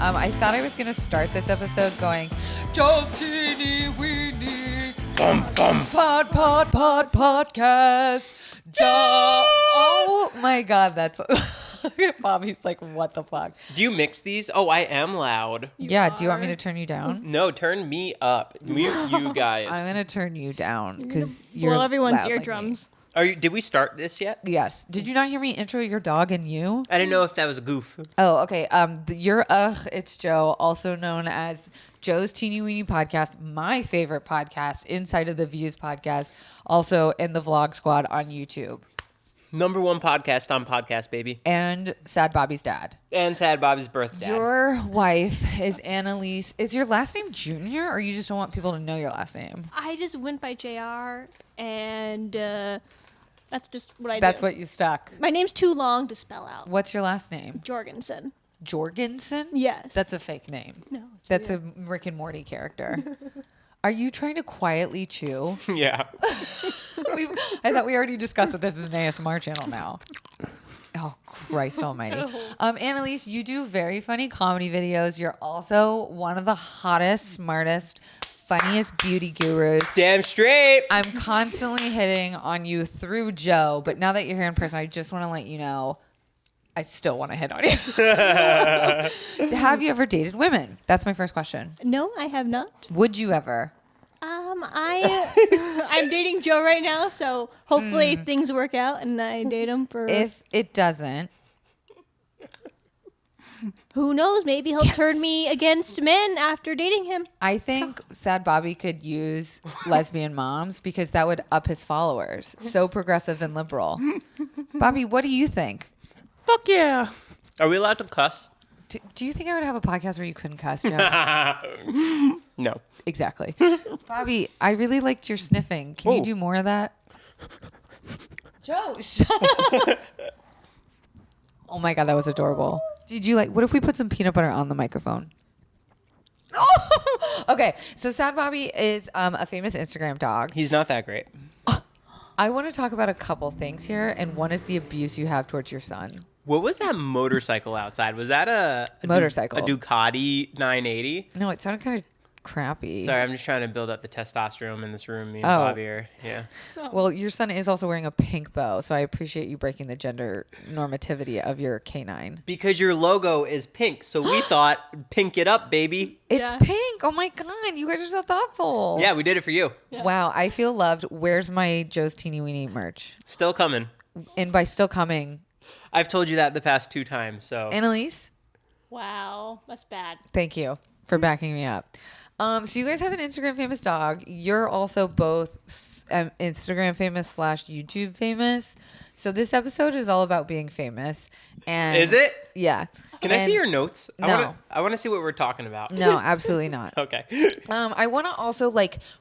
I thought I was going to start this episode going, Joe, teeny, weeny, podcast, Joe. Oh my God, that's... Bobby's like, what the fuck? Do you mix these? Oh, I am loud. Do you want me to turn you down? No, turn me up. Mute you guys. I'm going to turn you down because you're blow everyone's loud eardrums. Did we start this yet? Yes. Did you not hear me intro your dog and you? I didn't know if that was a goof. Oh, okay. Your It's Joe, also known as Joe's Teeny Weeny Podcast, my favorite podcast inside of the Views podcast, also in the Vlog Squad on YouTube. Number one podcast on Podcast Baby. And Sad Bobby's dad. And Sad Bobby's birthday. Your wife is Annelise. Is your last name Junior, or you just don't want people to know your last name? I just went by JR, and that's just what I do. That's what you stuck. My name's too long to spell out. What's your last name? Jorgensen. Jorgensen? Yes. That's a fake name. No. That's a Rick and Morty character. Are you trying to quietly chew? Yeah. I thought we already discussed that this is an ASMR channel now. Oh, Christ almighty. Annelise, you do very funny comedy videos. You're also one of the hottest, smartest, funniest beauty gurus. Damn straight. I'm constantly hitting on you through Joe, but now that you're here in person, I just want to let you know I still want to hit on you. Have you ever dated women? That's my first question. No, I have not. Would you ever? I'm dating Joe right now, so hopefully things work out and I date him for... If it doesn't... Who knows? Maybe he'll turn me against men after dating him. I think Sad Bobby could use lesbian moms because that would up his followers. So progressive and liberal. Bobby, what do you think? Fuck yeah. Are we allowed to cuss? Do you think I would have a podcast where you couldn't cuss, Joe? No. Exactly. Bobby, I really liked your sniffing. Can you do more of that? Joe, shut up. Oh my God, that was adorable. Did you what if we put some peanut butter on the microphone? Okay, so Sad Bobby is a famous Instagram dog. He's not that great. I want to talk about a couple things here, and one is the abuse you have towards your son. What was that motorcycle outside? Was that a motorcycle? A Ducati 980? No, it sounded kind of crappy. Sorry, I'm just trying to build up the testosterone in this room. Me and Oh. Bobby are, yeah. Well, your son is also wearing a pink bow, so I appreciate you breaking the gender normativity of your canine. Because your logo is pink, so we thought, pink it up, baby. It's pink. Oh my God, you guys are so thoughtful. Yeah, we did it for you. Yeah. Wow, I feel loved. Where's my Joe's Teeny Weeny merch? Still coming. And by still coming, I've told you that the past 2 times, so. Annelise, Wow, that's bad. thank you for backing me up. So you guys have an Instagram famous dog. You're also both Instagram famous / YouTube famous. So this episode is all about being famous. And Is it? Yeah. Can I see your notes? No. I want to see what we're talking about. No, absolutely not. Okay. I want to also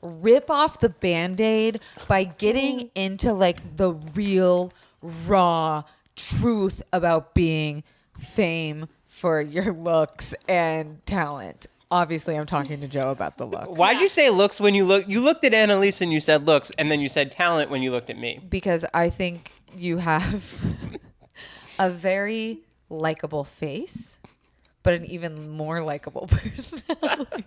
rip off the Band-Aid by getting into the real raw truth about being fame for your looks and talent. Obviously, I'm talking to Joe about the look. Why'd you say looks when you looked at Annelise and you said looks, and then you said talent when you looked at me? Because I think you have a very likable face, but an even more likable personality.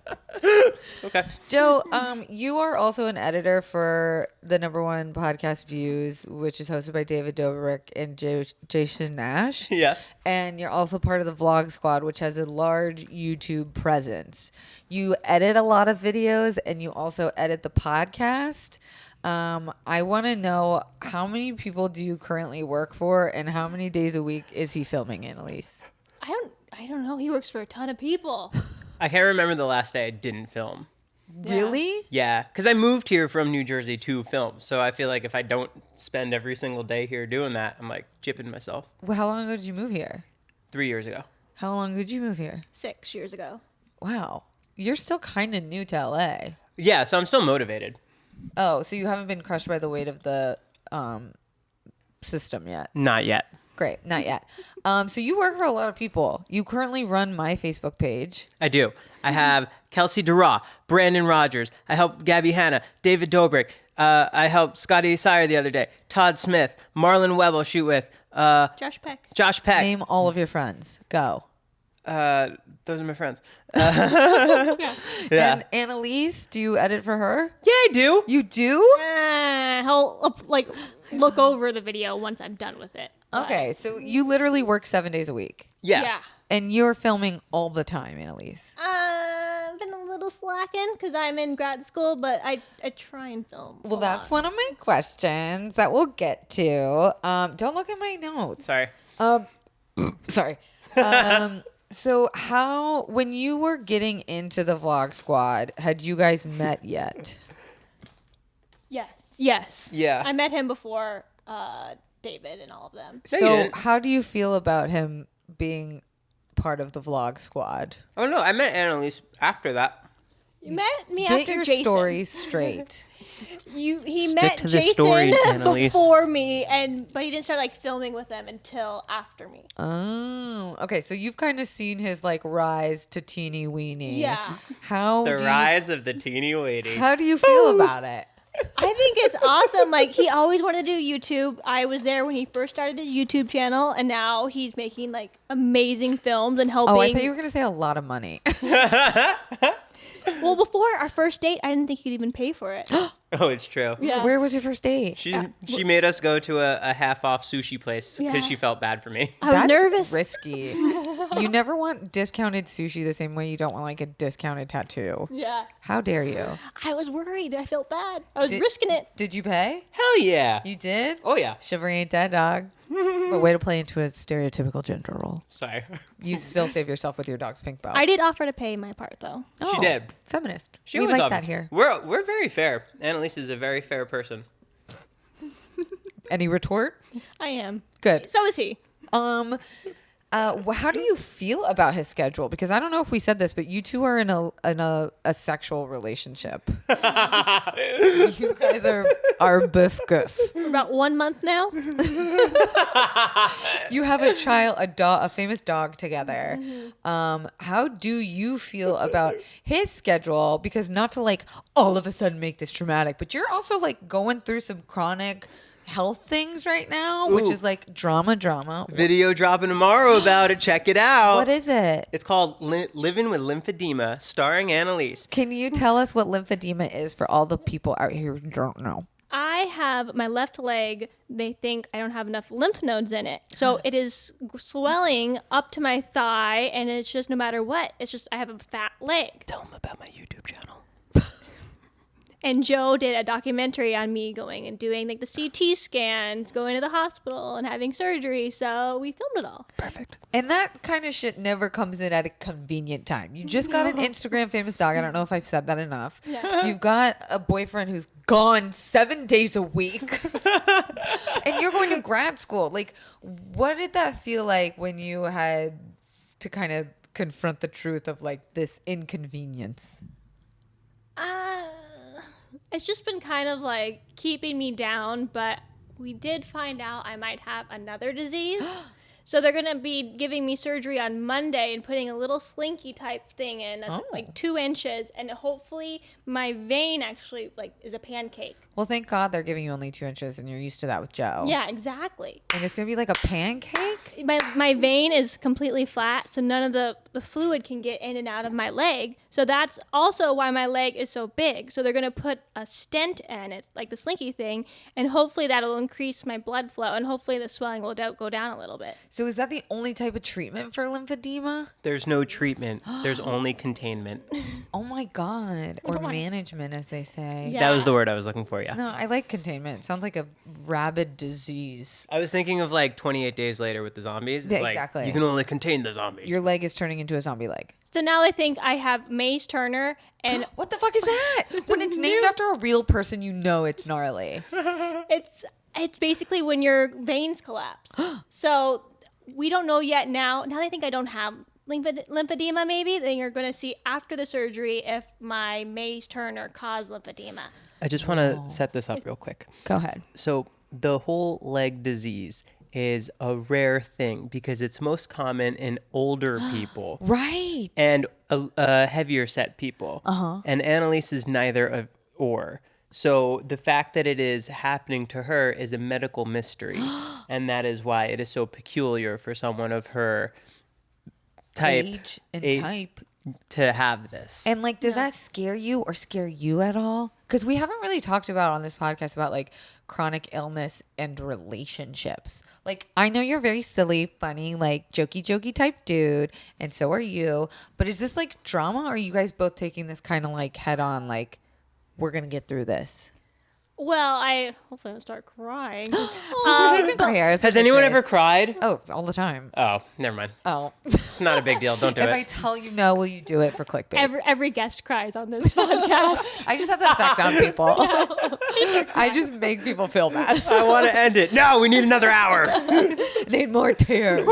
Okay. Joe, you are also an editor for the #1 podcast Views, which is hosted by David Dobrik and Jason Nash. Yes. And you're also part of the Vlog Squad, which has a large YouTube presence. You edit a lot of videos, and you also edit the podcast. I want to know, how many people do you currently work for, and how many days a week is he filming, Annelise? I don't know. He works for a ton of people. I can't remember the last day I didn't film. Really? Yeah, because I moved here from New Jersey to film, so I feel like if I don't spend every single day here doing that, I'm jipping myself. Well, how long ago did you move here? 3 years ago. How long did you move here? 6 years ago. Wow. You're still kind of new to LA. Yeah, so I'm still motivated. Oh, so you haven't been crushed by the weight of the system yet? Not yet. Great, not yet. So you work for a lot of people. You currently run my Facebook page. I do. I have Kelsey Darragh, Brandon Rogers. I helped Gabby Hanna, David Dobrik. I helped Scotty Sire the other day. Todd Smith, Marlon Webb I'll shoot with. Josh Peck. Josh Peck. Name all of your friends. Go. Those are my friends. And Annelise, do you edit for her? Yeah, I do. You do? He'll like look over the video once I'm done with it. Okay, so you literally work 7 days a week. Yeah. And you're filming all the time, Annelise. I've been a little slacking because I'm in grad school, but I try and film. Well, that's one of my questions that we'll get to. Don't look at my notes. Sorry. Sorry. So when you were getting into the Vlog Squad, had you guys met yet? Yes. Yeah. I met him before David and all of them. No, you So didn't. how do you feel about him being part of the Vlog Squad? Oh no, I met Annalise after that. You met me Get after your Jason. stories straight. He Stick met to the Jason story, Annalise. before me, but he didn't start like filming with them until after me. Oh, okay. So you've kind of seen his like rise to teeny weeny. Yeah. The rise of the teeny weeny. How do you feel about it? I think it's awesome. Like, he always wanted to do YouTube. I was there when he first started his YouTube channel, and now he's making like amazing films and helping. Oh, I thought you were gonna say a lot of money. Well, before our first date, I didn't think he'd even pay for it. Oh, it's true. Yeah. Where was your first date? She made us go to a half-off sushi place because Yeah. she felt bad for me. I was That's nervous. risky. You never want discounted sushi the same way you don't want like a discounted tattoo. Yeah. How dare you? I was worried. I felt bad. I was risking it. Did you pay? Hell yeah. You did? Oh yeah. Chivalry ain't dead, dog. But way to play into a stereotypical gender role. Sorry. You still save yourself with your dog's pink bow. I did offer to pay my part, though. She did. Feminist. She We always like offered. that here. We're very fair. Annalise is a very fair person. Any retort? I am. Good. So is he. How do you feel about his schedule? Because I don't know if we said this, but you two are in a sexual relationship. You guys are biff goof. For about 1 month now. You have a child, a famous dog together. How do you feel about his schedule? Because not to like all of a sudden make this dramatic, but you're also like going through some chronic health things right now, which Ooh. is like drama. Video dropping tomorrow about it. Check it out. What is it? It's called Living with Lymphedema, starring Annalise. Can you tell us what lymphedema is for all the people out here who don't know? I have my left leg. They think I don't have enough lymph nodes in it. So it is swelling up to my thigh, and it's just no matter what. It's just I have a fat leg. Tell them about my YouTube channel. And Joe did a documentary on me going and doing like the CT scans, going to the hospital and having surgery. So we filmed it all. Perfect. And that kind of shit never comes in at a convenient time. You just got an Instagram famous dog. I don't know if I've said that enough. Yeah. You've got a boyfriend who's gone 7 days a week. And you're going to grad school. Like, what did that feel like when you had to kind of confront the truth of like this inconvenience? It's just been kind of like keeping me down, but we did find out I might have another disease. So they're going to be giving me surgery on Monday and putting a little slinky type thing in that's like 2 inches, and hopefully my vein actually like is a pancake. Well, thank God they're giving you only 2 inches and you're used to that with Joe. Yeah, exactly. And it's going to be like a pancake? My vein is completely flat, so none of the fluid can get in and out of my leg. So that's also why my leg is so big. So they're going to put a stent in it, like the slinky thing, and hopefully that'll increase my blood flow, and hopefully the swelling will go down a little bit. So is that the only type of treatment for lymphedema? There's no treatment. There's only containment. Oh my God. Or management, as they say. Yeah. That was the word I was looking for, yeah. No, I like containment. It sounds like a rabid disease. I was thinking of like 28 Days Later with the zombies. It's Yeah, like, exactly. You can only contain the zombies. Your leg is turning into a zombie leg. So now I think I have Mace Turner, and What the fuck is that? When it's named after a real person, you know it's gnarly. it's basically when your veins collapse. So we don't know yet now. Now I think I don't have lymphedema maybe. Then you're going to see after the surgery if my Mace Turner caused lymphedema. I just want to set this up real quick. Go ahead. So the whole leg disease is a rare thing because it's most common in older people Right. and heavier set people. And Annalise is neither of or. So the fact that it is happening to her is a medical mystery. And that is why it is so peculiar for someone of her age and type to have this. And like, does that scare you or scare you at all? Because we haven't really talked about on this podcast about like chronic illness and relationships. Like, I know you're very silly, funny, like jokey type dude, and so are you. But is this like drama, or are you guys both taking this kind of like head on, like, we're gonna get through this? Well, hopefully I don't start crying. Has anyone ever cried? Oh, all the time. Oh, never mind. Oh. It's not a big deal. Don't do If it. I tell you no, will you do it for clickbait? Every guest cries on this podcast. I just have that effect on people. I just make people feel bad. I want to end it. No, we need another hour. Need more tears.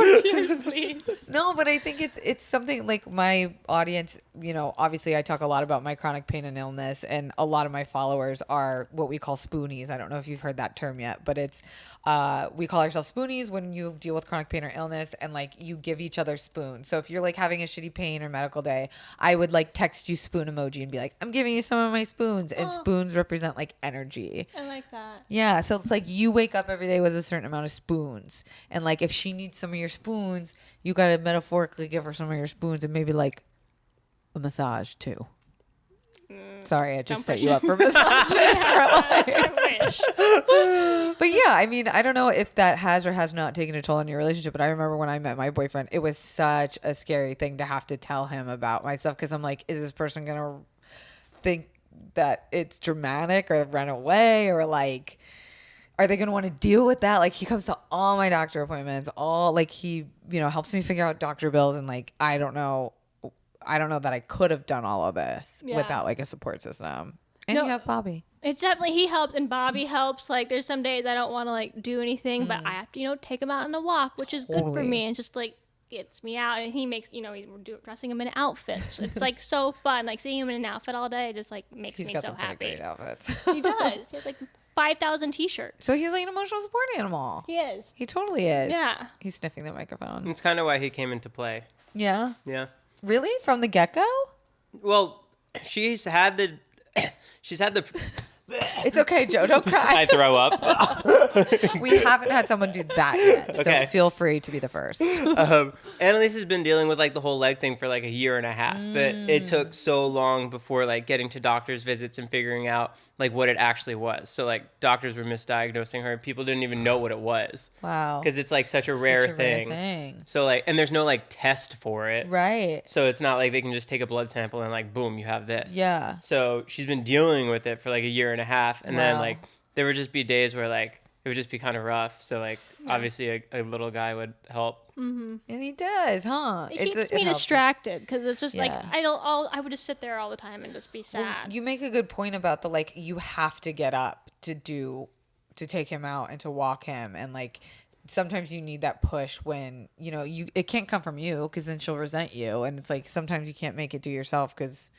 Please. No, but I think it's something like my audience, you know, obviously I talk a lot about my chronic pain and illness, and a lot of my followers are what we call Spoonies. I don't know if you've heard that term yet, but it's we call ourselves Spoonies when you deal with chronic pain or illness, and like you give each other spoons. So if you're like having a shitty pain or medical day, I would like text you spoon emoji and be like, I'm giving you some of my spoons. And spoons represent like energy. I like that. Yeah, so it's like you wake up every day with a certain amount of spoons, and like if she needs some of your spoons, you gotta metaphorically give her some of your spoons, and maybe like a massage too. Sorry, I just set you up for massages for life. I wish. But yeah, I mean, I don't know if that has or has not taken a toll on your relationship, but I remember when I met my boyfriend, it was such a scary thing to have to tell him about myself, because I'm like, is this person gonna think that it's dramatic or run away, or like, are they going to want to deal with that? Like, he comes to all my doctor appointments, he, you know, helps me figure out doctor bills. And like, I don't know that I could have done all of this without like a support system. And you have Bobby. It's definitely, he helped and Bobby helps. Like, there's some days I don't want to like do anything, but I have to, you know, take him out on a walk, which is good for me, and just like gets me out. And he makes, you know, we're dressing him in outfits. It's like so fun. Like, seeing him in an outfit all day just like makes me so happy. Great outfits. He does. He has like 5,000 t-shirts. So he's like an emotional support animal. He is. He totally is. Yeah. He's sniffing the microphone. It's kind of why he came into play. Yeah. Yeah. Really? From the get-go? Well, she's had the It's okay, Joe. Don't cry. I throw up. We haven't had someone do that yet, Okay. so feel free to be the first. Annelise has been dealing with like the whole leg thing for like a year and a half, but it took so long before like getting to doctor's visits and figuring out like what it actually was. So like doctors were misdiagnosing her. People didn't even know what it was. Wow. Because it's like such a rare thing. So like, and there's no like test for it. Right. So it's not like they can just take a blood sample and like, boom, you have this. Yeah. So she's been dealing with it for like a year and a half. And then like, there would just be days where like, it would just be kind of rough. So like, obviously a little guy would help. Mm-hmm. And he does, huh? It keeps me distracted, because it's just like, I would just sit there all the time and just be sad. Well, you make a good point about the, like, you have to get up to take him out and to walk him. And like, sometimes you need that push when, you know, it can't come from you, because then she'll resent you. And it's like, sometimes you can't make it do yourself because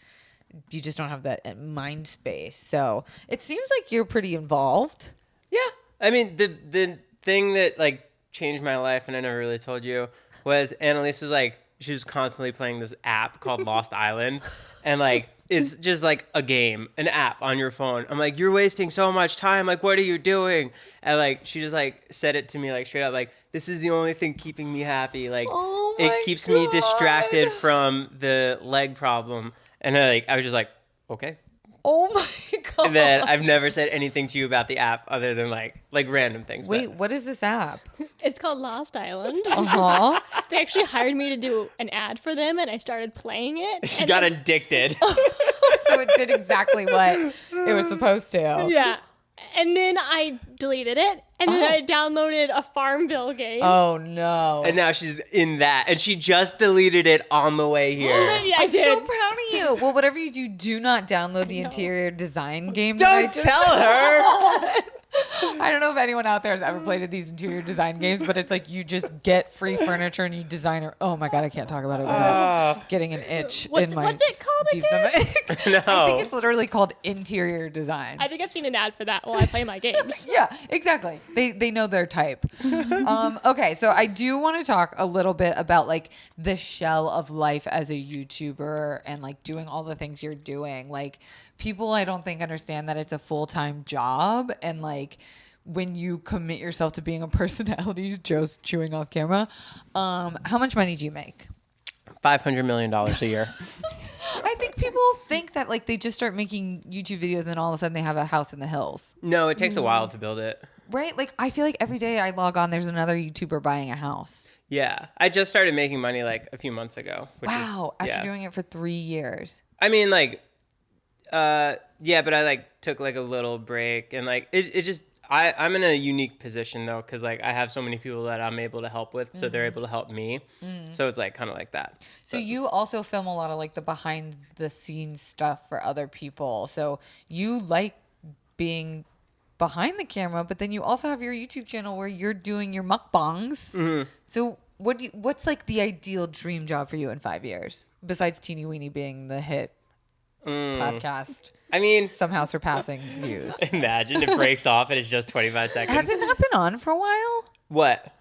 you just don't have that mind space. So it seems like you're pretty involved. Yeah. I mean, the thing that like changed my life, and I never really told you, was Annelise was like, she was constantly playing this app called Lost Island, and like it's just like a game, an app on your phone. I'm like, you're wasting so much time. Like, what are you doing? And like, she just like said it to me like straight up, like, this is the only thing keeping me happy. Like, it keeps me distracted from the leg problem. And then like, I was just like, okay. Oh my God. And then I've never said anything to you about the app other than like random things. Wait, what is this app? It's called Lost Island. Uh-huh. They actually hired me to do an ad for them, and I started playing it. She got addicted. So it did exactly what it was supposed to. Yeah. And then I deleted it, and then I downloaded a Farmville game. Oh, no. And now she's in that. And she just deleted it on the way here. Yeah, I'm so proud of you. Well, whatever you do, do not download the interior design game. Don't tell her. I don't know if anyone out there has ever played these interior design games, but it's like you just get free furniture and you design it. Oh my God, I can't talk about it without getting an itch in my what's it called deep again? stomach. I think it's literally called interior design. I think I've seen an ad for that while I play my games. Yeah, exactly. They know their type. Okay, so I do want to talk a little bit about like the shell of life as a YouTuber and like doing all the things you're doing. Like, people I don't think understand that it's a full-time job, and like when you commit yourself to being a personality, Joe's chewing off camera, how much money do you make? $500 million a year. I think people think that like they just start making YouTube videos and all of a sudden they have a house in the hills. No, it takes a while to build it. Right? Like I feel like every day I log on, there's another YouTuber buying a house. Yeah. I just started making money like a few months ago. Wow. After doing it for 3 years. I mean, like, yeah, but I like took like a little break and like it just I'm in a unique position though, because like I have so many people that I'm able to help with, so they're able to help me. So it's like kind of like that. So you also film a lot of like the behind the scenes stuff for other people. So you like being behind the camera, but then you also have your YouTube channel where you're doing your mukbangs. So what's like the ideal dream job for you in 5 years besides Teeny Weeny being the hit podcast? I mean, Somehow surpassing views. imagine it breaks off and it's just 25 seconds. Has it not been on for a while? What?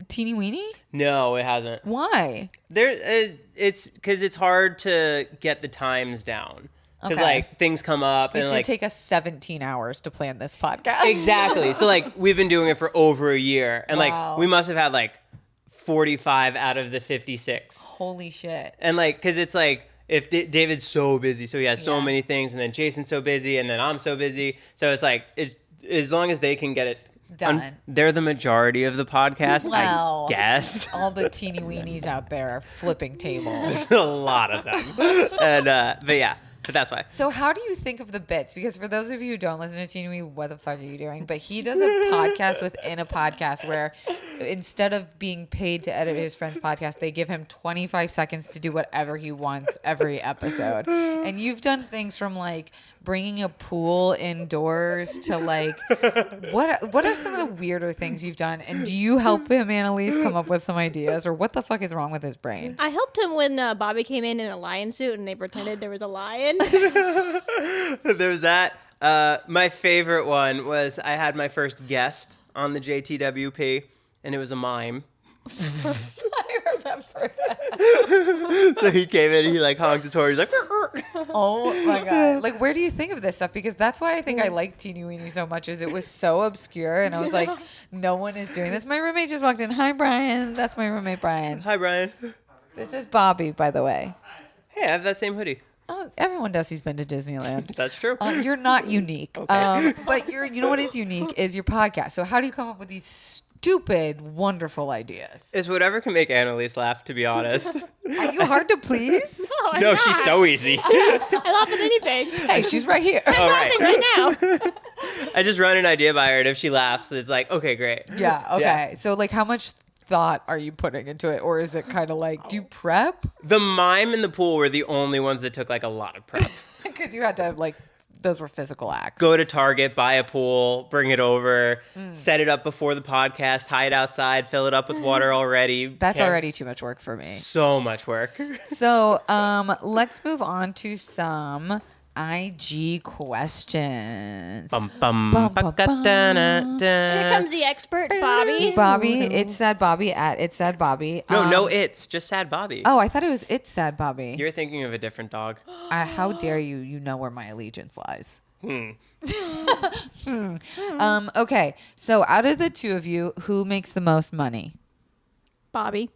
Teeny Weeny? No, it hasn't. Why? It's because it's hard to get the times down. Because Okay. like things come up It and did like take us 17 hours to plan this podcast. exactly. So like we've been doing it for over a year, and Wow. like we must have had like 45 out of the 56. Holy shit. And like, because it's like if David's so busy, so he has so Yeah. many things, and then Jason's so busy, and then I'm so busy. So it's like as long as they can get it Done. they're the majority of the podcast, Wow. I guess. All the teeny weenies out there are flipping tables. A lot of them. And but yeah, but that's why. So how do you think of the bits? Because for those of you who don't listen to Teeny Weeny, what the fuck are you doing? But he does a podcast within a podcast where instead of being paid to edit his friend's podcast, they give him 25 seconds to do whatever he wants every episode. And you've done things from like bringing a pool indoors to like, what are some of the weirder things you've done? And do you help him, Annelise, come up with some ideas? Or what the fuck is wrong with his brain? I helped him when Bobby came in a lion suit and they pretended there was a lion. There's that. My favorite one was I had my first guest on the JTWP, and it was a mime. I remember that. So he came in and he like honked his horn. He's like, Oh my god! Like, where do you think of this stuff? Because that's why I think I like Teeny Weeny so much. Is it was so obscure, and I was like, no one is doing this. My roommate just walked in. Hi, Brian. That's my roommate, Brian. hi, Brian. This is Bobby, by the way. Hey, I have that same hoodie. Oh, everyone does who's been to Disneyland. That's true. You're not unique. But you know what is unique is your podcast. So how do you come up with these stupid, wonderful ideas? It's whatever can make Annelise laugh, to be honest. Are you hard to please? No, I'm No, not. she's so easy. I laugh at anything. Hey, she's right here. All right. Right now. I just run an idea by her, and if she laughs, it's like, okay, great. Yeah. Okay. Yeah. So like, how much thought are you putting into it, or is it kind of like, do you prep? The mime and the pool were the only ones that took like a lot of prep. Because you had to like, those were physical acts. Go to Target, buy a pool, bring it over, set it up before the podcast, hide outside, fill it up with water already. That's already too much work for me. So much work. So let's move on to some IG questions. Bum, bum, Bum, bum, ba-ga-da-na-da. Here comes the expert, Bobby. Bobby, it's sad Bobby at it's sad Bobby. No, it's just Sad Bobby. Oh, I thought it was it's sad Bobby. You're thinking of a different dog. How dare you? You know where my allegiance lies. Okay, so out of the two of you, who makes the most money? Bobby.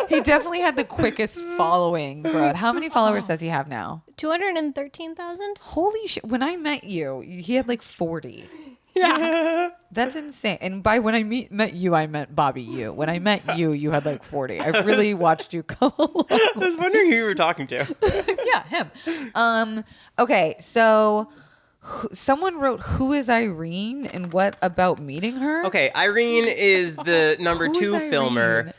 He definitely had the quickest following growth. How many followers does he have now? 213,000? Holy shit. When I met you, he had like 40. Yeah. That's insane. And by when I met you, I meant Bobby you. When I met you, you had like 40. I really watched you come along. I was wondering who you were talking to. Yeah, him. Okay, so someone wrote, who is Irene and what about meeting her? Okay, Irene is the number Who's 2 Irene? filmer.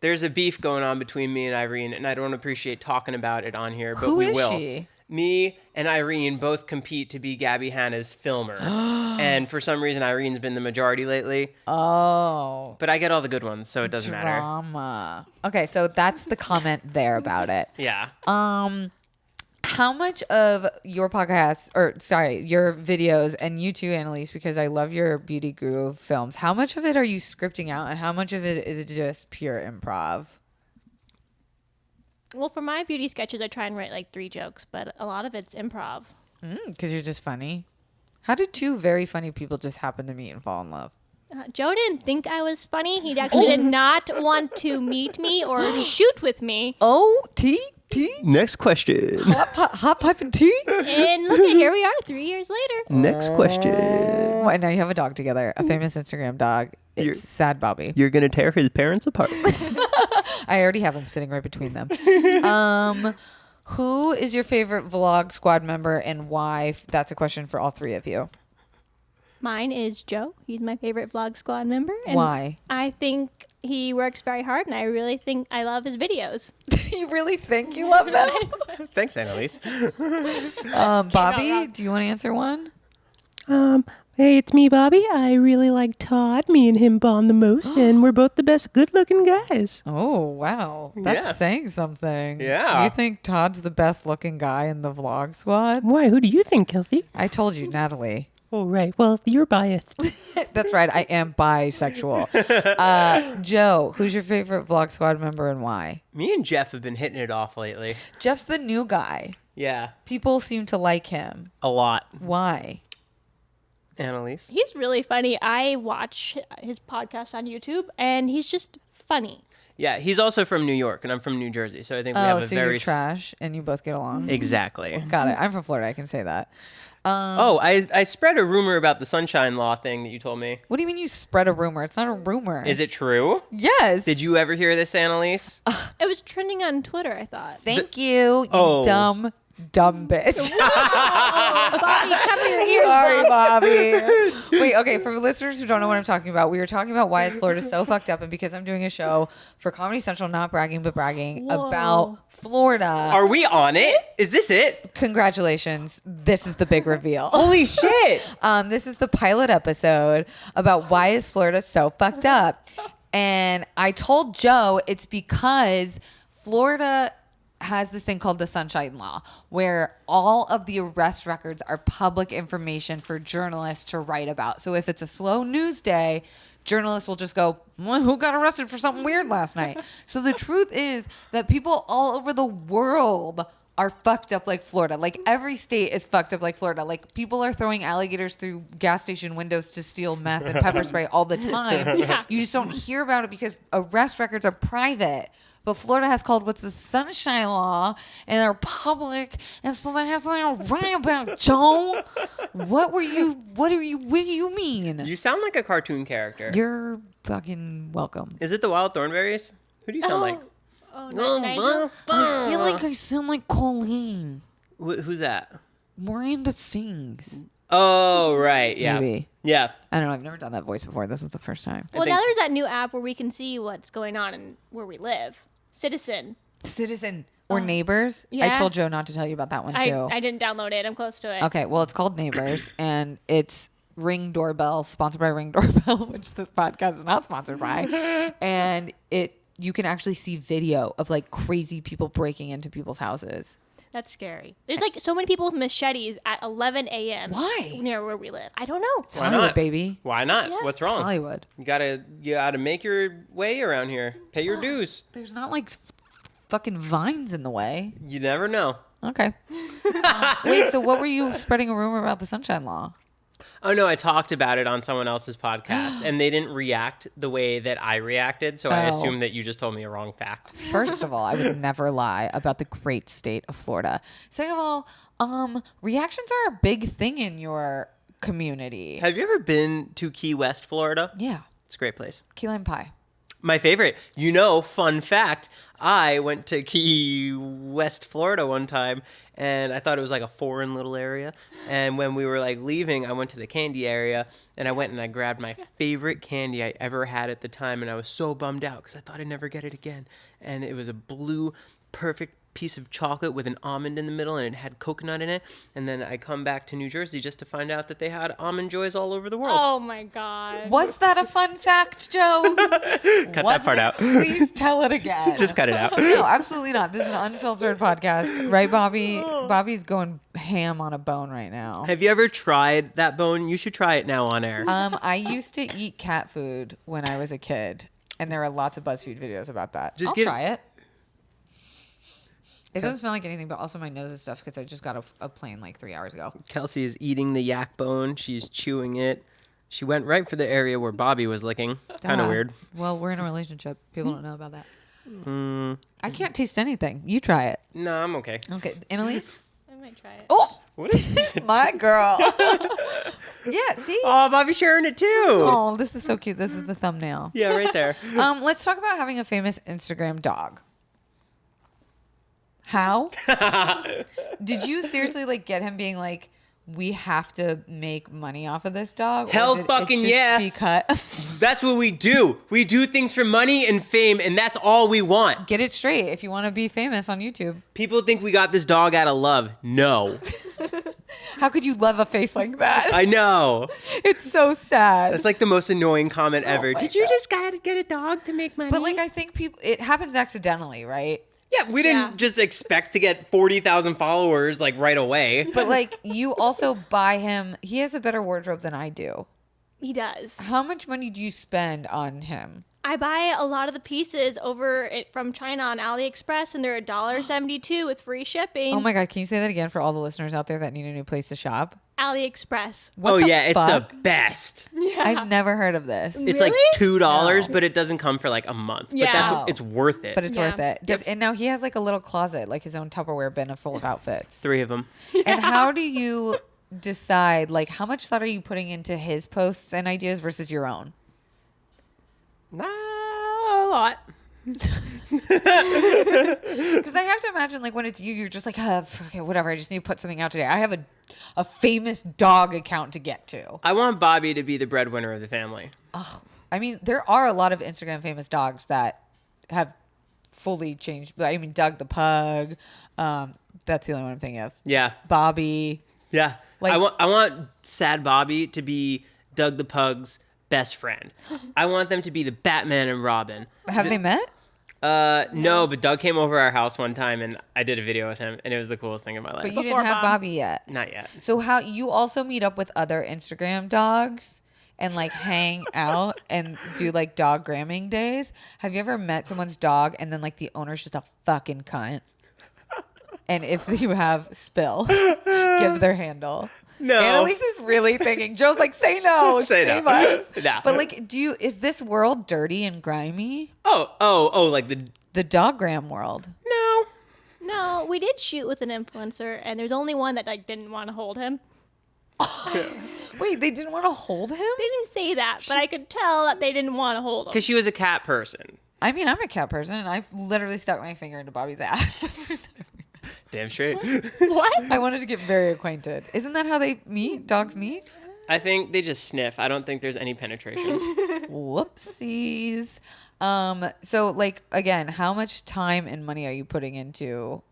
There's a beef going on between me and Irene, and I don't appreciate talking about it on here, but Who we is will. she? Me and Irene both compete to be Gabby Hanna's filmer. And for some reason, Irene's been the majority lately. Oh. But I get all the good ones, so it doesn't matter. Drama. Okay, so that's the comment there about it. Yeah. How much of your podcast, your videos, and you too, Annelise, because I love your Beauty Guru films, how much of it are you scripting out and how much of it is just pure improv? Well, for my beauty sketches, I try and write like 3 jokes, but a lot of it's improv. Because you're just funny. How did two very funny people just happen to meet and fall in love? Joe didn't think I was funny. He actually did not want to meet me or shoot with me. Oh, tea. Next question. Hot pipe and tea. And look at here we are 3 years later. Next question. Oh, and now you have a dog together, a famous Instagram dog. It's Sad Bobby. You're going to tear his parents apart. I already have him sitting right between them. Who is your favorite vlog squad member and why? That's a question for all three of you. Mine is Joe. He's my favorite Vlog Squad member. And Why? I think he works very hard, and I really think I love his videos. You really think you love them? Thanks, Annelise. Bobby, do you want to answer one? Hey, it's me, Bobby. I really like Todd. Me and him bond the most, and we're both the best good-looking guys. Oh, wow. That's Yeah. saying something. Yeah. You think Todd's the best looking guy in the vlog squad? Why? Who do you think, Kelsey? I told you, Natalie. Oh, right. Well, you're biased. That's right. I am bisexual. Joe, who's your favorite vlog squad member and why? Me and Jeff have been hitting it off lately. Jeff's the new guy. Yeah, People seem to like him. a lot. Why? Annelise? He's really funny. I watch his podcast on YouTube, and he's just funny. Yeah, he's also from New York, and I'm from New Jersey, so I think we Oh, have a so very... you're trash and you both get along? Exactly. Got it. I'm from Florida. I can say that. I spread a rumor about the Sunshine Law thing that you told me. What do you mean you spread a rumor? It's not a rumor. Is it true? Yes. Did you ever hear this, Annelise? It was trending on Twitter, I thought. Thank you, you Oh. dumb bitch. Bobby, cover your ears. Sorry, Bobby. Wait, okay, for listeners who don't know what I'm talking about, we were talking about why is Florida so fucked up, and because I'm doing a show for Comedy Central, not bragging but bragging, Whoa. about Florida. Are we on it? Is this it? Congratulations. This is the big reveal. Holy shit! This is the pilot episode about why is Florida so fucked up. And I told Joe it's because Florida has this thing called the Sunshine Law, where all of the arrest records are public information for journalists to write about. So if it's a slow news day, journalists will just go, well, who got arrested for something weird last night? So the truth is that people all over the world are fucked up like Florida. Like every state is fucked up like Florida. Like people are throwing alligators through gas station windows to steal meth and pepper spray all the time. Yeah. You just don't hear about it because arrest records are private. But Florida has called what's the Sunshine Law, and they're public, and so they have something to write about, Joe. What do you mean? You sound like a cartoon character. You're fucking welcome. Is it the Wild Thornberries? Who do you sound like? Oh, no, I feel like I sound like Colleen. Who's that? Miranda sings. Oh, right. Yeah. Maybe. Yeah. I don't know. I've never done that voice before. This is the first time. Well, think now so. there's that new app where we can see what's going on and where we live. Citizen. Citizen or Neighbors. I yeah. told Joe not to tell you about that one too. I didn't download it. I'm close to it. Okay, well, it's called Neighbors, and it's Ring Doorbell, sponsored by Ring Doorbell, which this podcast is not sponsored by. And you can actually see video of like crazy people breaking into people's houses. That's scary. There's like so many people with machetes at 11 a.m. Why? Near where we live. I don't know. It's Why Hollywood, not? baby. Why not? Yeah. What's It's wrong? Hollywood. You gotta make your way around here. Pay your dues. There's not like fucking vines in the way. You never know. Okay. Wait, so what were you spreading a rumor about the Sunshine Law? Oh no, I talked about it on someone else's podcast, and they didn't react the way that I reacted, so I Oh. assumed that you just told me a wrong fact. First of all, I would never lie about the great state of Florida. Second of all, reactions are a big thing in your community. Have you ever been to Key West, Florida? Yeah. It's a great place. Key lime pie. My favorite. Fun fact, I went to Key West, Florida one time, and I thought it was like a foreign little area. And when we were like leaving, I went to the candy area, and I went and I grabbed my favorite candy I ever had at the time, and I was so bummed out because I thought I'd never get it again. And it was a blue, perfect piece of chocolate with an almond in the middle, and it had coconut in it. And then I come back to New Jersey just to find out that they had Almond Joys all over the world. Oh my god. Was that a fun fact, Joe? Cut that part out. Please tell it again. Just cut it out. No, absolutely not. This is an unfiltered podcast. Right, Bobby? Bobby's going ham on a bone right now. Have you ever tried that bone? You should try it now on air. I used to eat cat food when I was a kid, and there are lots of BuzzFeed videos about that. Just I'll try it. It doesn't smell like anything, but also my nose is stuffed because I just got a plane like 3 hours ago. Kelsey is eating the yak bone. She's chewing it. She went right for the area where Bobby was licking. Kind of Duh. weird. Well, we're in a relationship. People don't know about that. I can't taste anything. You try it. No, I'm okay. Okay, Annelise. I might try it. Oh, What is it? my girl. Yeah. See. Oh, Bobby's sharing it too. Oh, this is so cute. This is the thumbnail. Yeah, right there. Let's talk about having a famous Instagram dog. How? Did you seriously like get him being like, we have to make money off of this dog? Or Hell did it fucking just yeah. Be cut? That's what we do. We do things for money and fame, and that's all we want. Get it straight. If you want to be famous on YouTube, People think we got this dog out of love. No. how could you love a face like that? I know. It's so sad. That's like the most annoying comment ever. my Did you God. just gotta get a dog to make money? But like, I think people, it happens accidentally, right? yeah, we didn't just expect to get 40,000 followers like right away. But like, you also buy him. He has a better wardrobe than I do. He does. How much money do you spend on him? I buy a lot of the pieces from China on AliExpress, and they're $1.72 with free shipping. Oh my God, can you say that again for all the listeners out there that need a new place to shop? AliExpress. What Oh the yeah, it's fuck? the best. I've never heard of this. It's like Really? $2, No. but it doesn't come for like a month. Yeah. But that's Oh. it's worth it. But it's Yeah. worth it. And now he has like a little closet, like his own Tupperware bin full of outfits. 3 of them. And how do you decide, like, how much thought are you putting into his posts and ideas versus your own? Not a lot. Because I have to imagine, like, when it's you, you're just like, fuck it, whatever. I just need to put something out today. I have a famous dog account to get to. I want Bobby to be the breadwinner of the family. I mean, there are a lot of Instagram famous dogs that have fully changed. I mean, Doug the pug. That's the only one I'm thinking of. Yeah. Bobby. Yeah. Like- I want Sad Bobby to be Doug the Pug's best friend. I want them to be the Batman and Robin. Have they met? No, but Doug came over our house one time and I did a video with him and it was the coolest thing in my life. But you Before didn't have Bob. Bobby yet. Not yet. So how you also meet up with other Instagram dogs and like hang out and do like dog gramming days? Have you ever met someone's dog and then like the owner's just a fucking cunt? And if you have spill, give their handle. No. Annelise is really thinking. Joe's like, say no. Say no. save us." No. But like, is this world dirty and grimy? Oh, like The doggram world. no. No, we did shoot with an influencer, and there's only one that like didn't want to hold him. Wait, they didn't want to hold him? They didn't say that, but I could tell that they didn't want to hold him. Because she was a cat person. I mean, I'm a cat person, and I've literally stuck my finger into Bobby's ass. Damn straight. What? I wanted to get very acquainted. Isn't that how they meet? Dogs meet? I think they just sniff. I don't think there's any penetration. Whoopsies. So like again, how much time and money are you putting into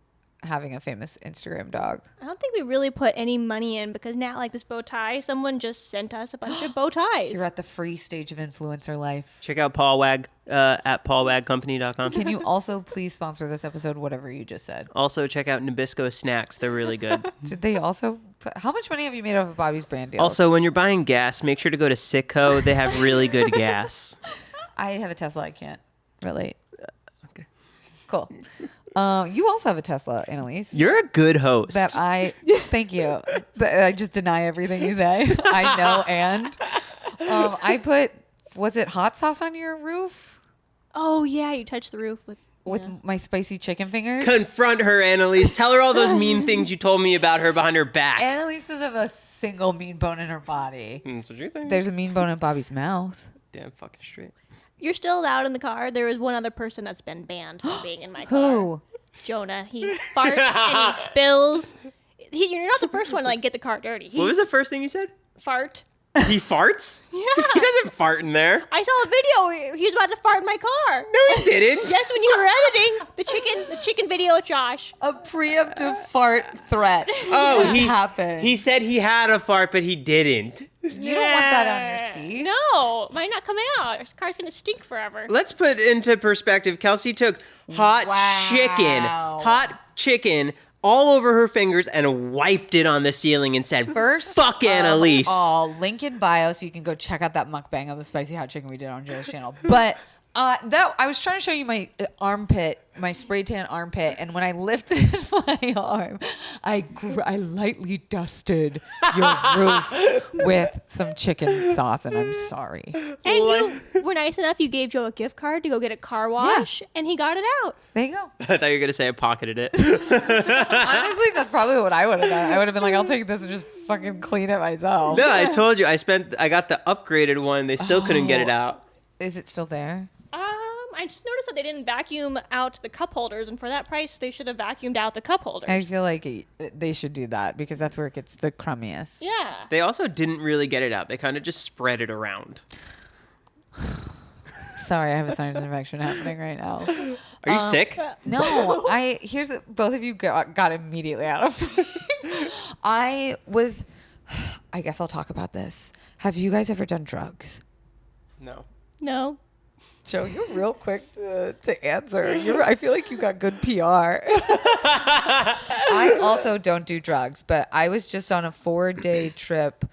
having a famous Instagram dog? I don't think we really put any money in because now, like this bow tie, someone just sent us a bunch of bow ties. You're at the free stage of influencer life. Check out Paul Wag at paulwagcompany.com. Can you also please sponsor this episode, whatever you just said? Also, check out Nabisco snacks. They're really good. Did they also how much money have you made off of Bobby's brand deal? Also, when you're buying gas, make sure to go to Sitco. They have really good gas. I have a Tesla. I can't relate. Okay. Cool. You also have a Tesla, Annelise. You're a good host. That thank you. That I just deny everything you say. I know, and I put, was it hot sauce on your roof Oh yeah, you touched the roof with. with my spicy chicken fingers? Confront her, Annelise. Tell her all those mean things you told me about her behind her back. Annelise doesn't have a single mean bone in her body. That's what you think. There's a mean bone in Bobby's mouth. Damn fucking straight. You're still allowed in the car. There is one other person that's been banned from being in my car. Who? Jonah. He farts and he spills. You're not the first one to like get the car dirty. He What was the first thing you said? fart. He farts? Yeah. He doesn't fart in there. I saw a video where he was about to fart in my car. No, he didn't. Yes, when you were editing the chicken video with Josh. A preemptive fart threat. Oh, What happened? He said he had a fart, but he didn't. You don't want that on your seat. No, might not come out. Your car's gonna stink forever. Let's put into perspective. Kelsey took hot chicken all over her fingers and wiped it on the ceiling and said, First, fuck Annelise. link in bio so you can go check out that mukbang of the spicy hot chicken we did on Joe's channel. But That I was trying to show you my armpit, my spray tan armpit, and when I lifted my arm, I lightly dusted your roof with some chicken sauce, and I'm sorry. And you were nice enough. You gave Joe a gift card to go get a car wash, and he got it out. There you go. I thought you were gonna say I pocketed it. Honestly, that's probably what I would have done. I would have been like, I'll take this and just fucking clean it myself. No, I told you I got the upgraded one. They still couldn't get it out. Is it still there? I just noticed that they didn't vacuum out the cup holders, and for that price, they should have vacuumed out the cup holders. I feel like they should do that because that's where it gets the crummiest. Yeah. They also didn't really get it out. They kind of just spread it around. Sorry, I have a sinus infection happening right now. Are you sick? No, both of you got immediately out of me. I guess I'll talk about this. Have you guys ever done drugs? No. No. Joe, you're real quick to answer. I feel like you got good PR. I also don't do drugs, but I was just on a 4-day trip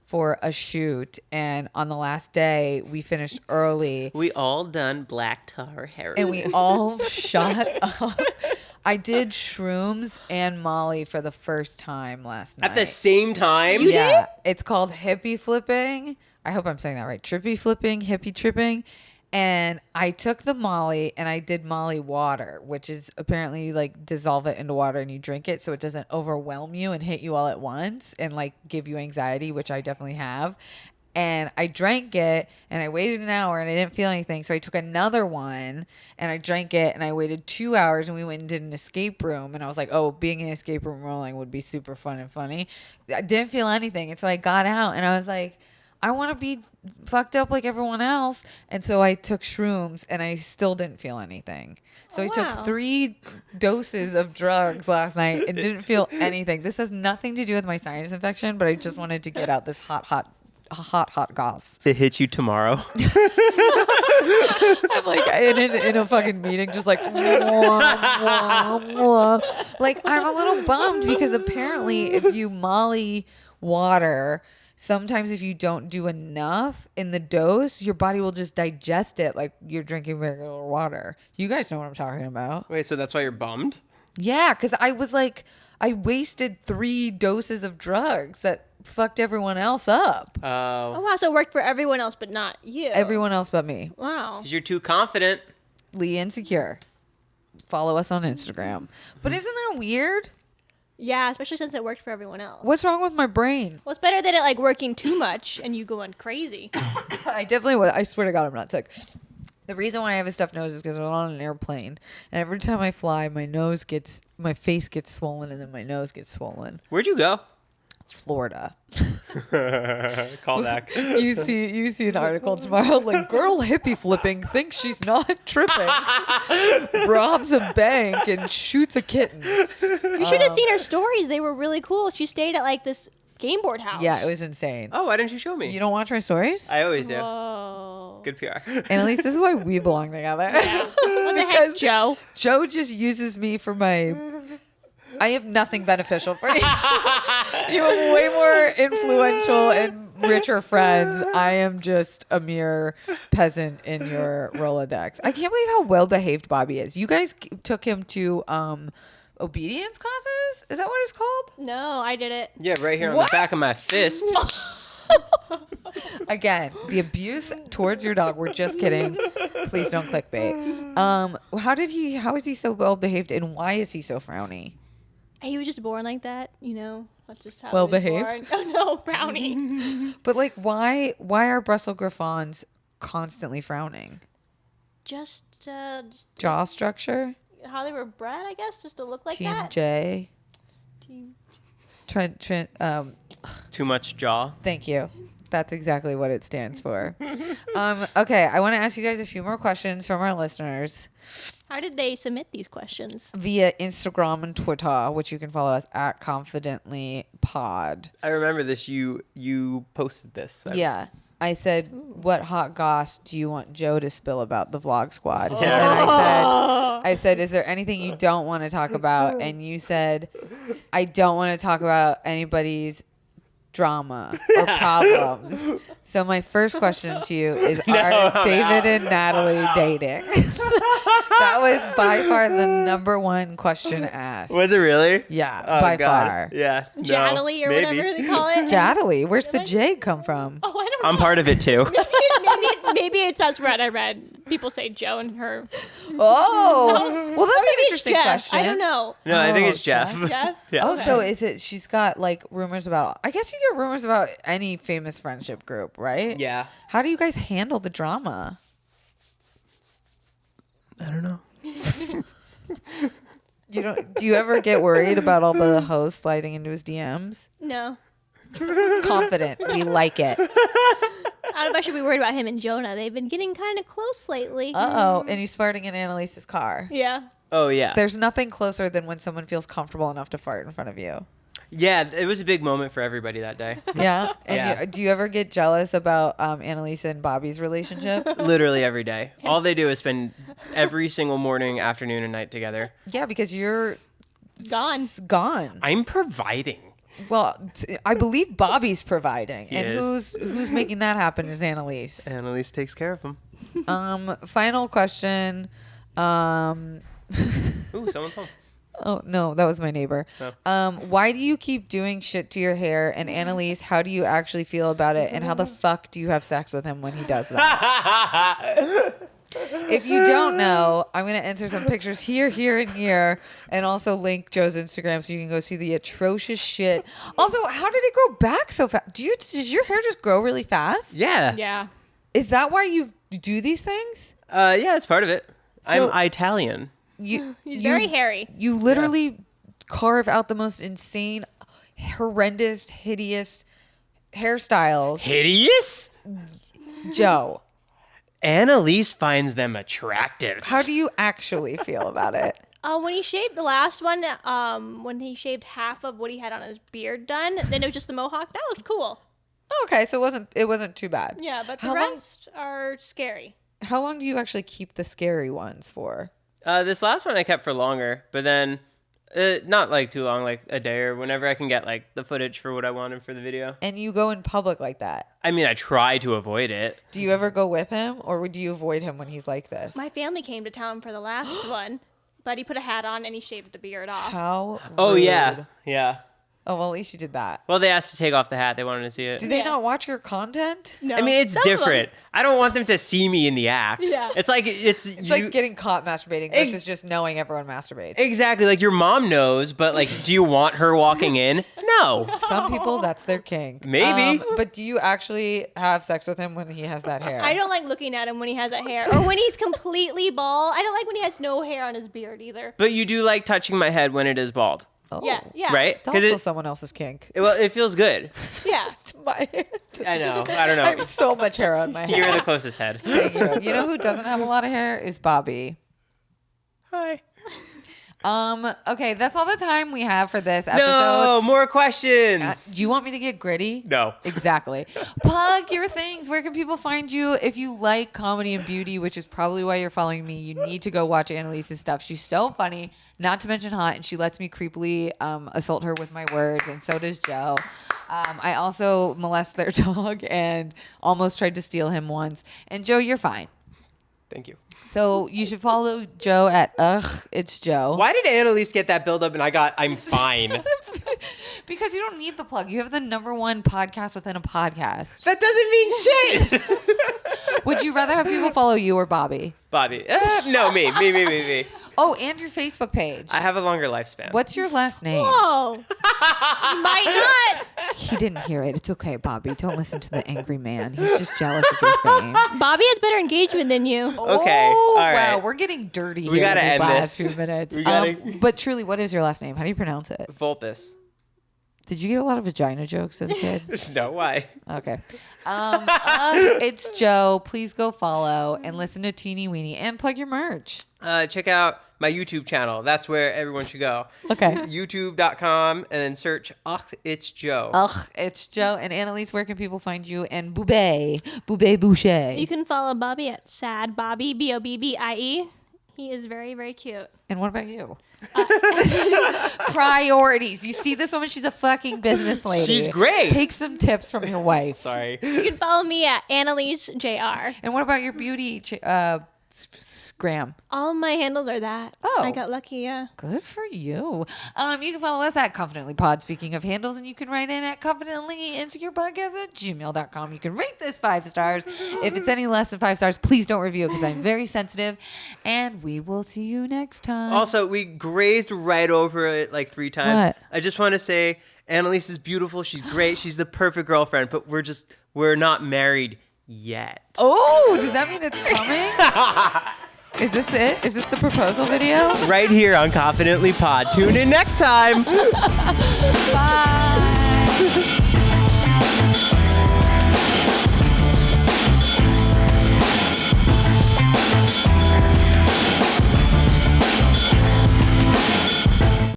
for a shoot, and on the last day, we finished early. We all done black tar heroin. And we all shot up. I did shrooms and Molly for the first time last night. At the same time? Yeah. It's called hippie flipping. I hope I'm saying that right. Trippy flipping, hippie tripping. And I took the Molly and I did Molly water, which is apparently you like dissolve it into water and you drink it so it doesn't overwhelm you and hit you all at once and like give you anxiety, which I definitely have. And I drank it and I waited an hour and I didn't feel anything. So I took another one and I drank it and I waited 2 hours and we went and did an escape room. And I was like, oh, being in an escape room rolling would be super fun and funny. I didn't feel anything. And so I got out and I was like, I want to be fucked up like everyone else. And so I took shrooms and I still didn't feel anything. So I took 3 doses of drugs last night and didn't feel anything. This has nothing to do with my sinus infection, but I just wanted to get out this hot goss. It hits you tomorrow. I'm like in a fucking meeting, just like, like I'm a little bummed because apparently if you Molly water, sometimes if you don't do enough in the dose, your body will just digest it like you're drinking regular water. You guys know what I'm talking about. Wait, so that's why you're bummed? Yeah, because I was like, I wasted 3 doses of drugs that fucked everyone else up. Oh, wow. So it worked for everyone else, but not you. Everyone else but me. Wow. Because you're too confident. Lee Insecure. Follow us on Instagram. But isn't that weird? Yeah, especially since it worked for everyone else. What's wrong with my brain? Well, it's better than it like working too much and you going crazy. I definitely was. I swear to God, I'm not sick. The reason why I have a stuffed nose is because I'm on an airplane, and every time I fly, my face gets swollen, and then my nose gets swollen. Where'd you go? Florida. Call back. You see an article tomorrow like girl hippie flipping thinks she's not tripping, robs a bank and shoots a kitten. You should have seen her stories. They were really cool. She stayed at like this game board house. Yeah, it was insane. Oh, why didn't you show me? You don't watch my stories? I always do. Whoa. Good PR. And at least this is why we belong together. What the heck, Joe? Joe just uses me for my... I have nothing beneficial for you. You have way more influential and richer friends. I am just a mere peasant in your Rolodex. I can't believe how well behaved Bobby is. You guys took him to obedience classes? Is that what it's called? No, I did it. Yeah, right here on What? the back of my fist. Again, the abuse towards your dog. We're just kidding. Please don't clickbait. How is he so well behaved and why is he so frowny? He was just born like that, you know. That's just how Well he was behaved? born. Oh no, brownie. But like why are Brussels Griffons constantly frowning? Just Jaw structure? how they were bred, I guess, just to look like Team that. J. Team. Trent, Too much jaw. thank you. That's exactly what it stands for. Okay, I want to ask you guys a few more questions from our listeners How did they submit these questions? via Instagram and Twitter, which you can follow us at ConfidentlyPod. I remember this. You posted this. Yeah. I said, what hot goss do you want Joe to spill about the Vlog Squad? Yeah. And I said, is there anything you don't want to talk about? And you said, I don't want to talk about anybody's drama or problems. So my first question to you is, are David and Natalie dating? That was by far the number one question asked. Was it really? Yeah, Oh, by God. far. Yeah. No, Jadley or maybe. whatever they call it. Jadley, where's the J come from? Oh, I don't know. I'm part of it too. Maybe it's that's what I read. People say Joe and her. Oh, well, that's an Maybe it's interesting Jeff. question. I don't know. No, I think Oh, it's Jeff. Jeff? Yeah. Oh, Okay. so is it? She's got like rumors about. I guess you get rumors about any famous friendship group, right? Yeah. How do you guys handle the drama? I don't know. You don't? Do you ever get worried about all the hosts sliding into his DMs? No. Confident, we like it. I don't know if I should be worried about him and Jonah. They've been getting kind of close lately. Oh, and he's farting in Annelise's car. Yeah. Oh, yeah. There's nothing closer than when someone feels comfortable enough to fart in front of you. Yeah, it was a big moment for everybody that day. Yeah. And Yeah. do you ever get jealous about Annalise and Bobby's relationship? Literally every day. All they do is spend every single morning, afternoon, and night together. Yeah, because you're Gone. gone. I'm providing. Well, I believe Bobby's providing, He and is. who's making that happen is Annalise. Annalise takes care of him. Final question. Ooh, someone's home. Oh no, that was my neighbor. Oh. Why do you keep doing shit to your hair? And Annalise, how do you actually feel about it? And how the fuck do you have sex with him when he does that? If you don't know, I'm going to answer some pictures here, and here, and also link Joe's Instagram so you can go see the atrocious shit. Also, how did it grow back so fast? Did your hair just grow really fast? Yeah. Yeah. Is that why you do these things? Yeah, it's part of it. So- I'm Italian. He's very hairy. You literally carve out the most insane, horrendous, hideous hairstyles. Hideous? Joe, Annalise finds them attractive. how do you actually feel about it? When he shaved the last one, when he shaved half of what he had on his beard done, then it was just the mohawk. That looked cool. Okay, so it wasn't too bad. Yeah, but the How long- rest are scary. How long do you actually keep the scary ones for? This last one I kept for longer, but then not like too long, like a day or whenever I can get like the footage for what I wanted for the video. And you go in public like that. I mean, I try to avoid it. Do you ever go with him, or do you avoid him when he's like this? My family came to town for the last one, but he put a hat on and he shaved the beard off. How? Oh rude. yeah, yeah. Oh well, at least you did that. Well, they asked to take off the hat. They wanted to see it. Do they Yeah. not watch your content? No. I mean, it's Some of them- different. I don't want them to see me in the act. Yeah. It's like It's like getting caught masturbating versus just knowing everyone masturbates. exactly like your mom knows, but like, do you want her walking in? No. Some people, that's their kink. Maybe. But do you actually have sex with him when he has that hair? I don't like looking at him when he has that hair. Or when he's completely bald. I don't like when he has no hair on his beard either. But you do like touching my head when it is bald, Oh. Yeah, yeah. right? That's also it, someone else's kink. well, it feels good. Yeah. My hair. I know. I don't I know. have so much hair on my head. You're the closest head. Thank you. You know who doesn't have a lot of hair is Bobby. Hi. Okay, that's all the time we have for this episode. No more questions. Do you want me to get gritty? No. Exactly. Plug your things. Where can people find you? If you like comedy and beauty, which is probably why you're following me, you need to go watch Annalise's stuff. She's so funny, not to mention hot, and she lets me creepily assault her with my words, and so does Joe. I also molest their dog and almost tried to steal him once. And Joe, you're fine. Thank you. So you should follow Joe at It's Joe. Why did Annalise get that build up and I'm fine? Because you don't need the plug. You have the #1 podcast within a podcast. That doesn't mean shit. Would you rather have people follow you or Bobby? Bobby. No, me. Oh, and your Facebook page. I have a longer lifespan. What's your last name? Whoa. You might not. He didn't hear it. It's okay, Bobby. Don't listen to the angry man. He's just jealous of your fame. Bobby has better engagement than you. Okay, Oh, all right. wow. We're getting dirty We here gotta in these end last this. few minutes. We gotta- But truly, what is your last name? How do you pronounce it? Vulpus. Did you get a lot of vagina jokes as a kid? No, why? Okay. It's Joe. Please go follow and listen to Teeny Weeny and plug your merch. Check out my YouTube channel. That's where everyone should go. Okay. YouTube.com and then search It's Joe. It's Joe. And Annalise, where can people find you? And Boubet Boucher. You can follow Bobby at Sad Bobby, Bobbie. He is very, very cute. And what about you? Priorities. You see this woman? She's a fucking business lady. She's great. Take some tips from your wife. Sorry. You can follow me at Annelise JR. And what about your beauty gram? All my handles are that. Oh. I got lucky, yeah. Good for you. You can follow us at Confidently Pod, speaking of handles, and you can write in at confidentlyinsecurepodcast@gmail.com. You can rate this 5 stars. If it's any less than 5 stars, please don't review it because I'm very sensitive. And we will see you next time. Also, we grazed right over it like 3 times. What? I just want to say Annelise is beautiful. She's great. She's the perfect girlfriend, but we're not married yet. Oh, does that mean it's coming? Is this it? Is this the proposal video? Right here on Confidently Pod. Tune in next time. Bye.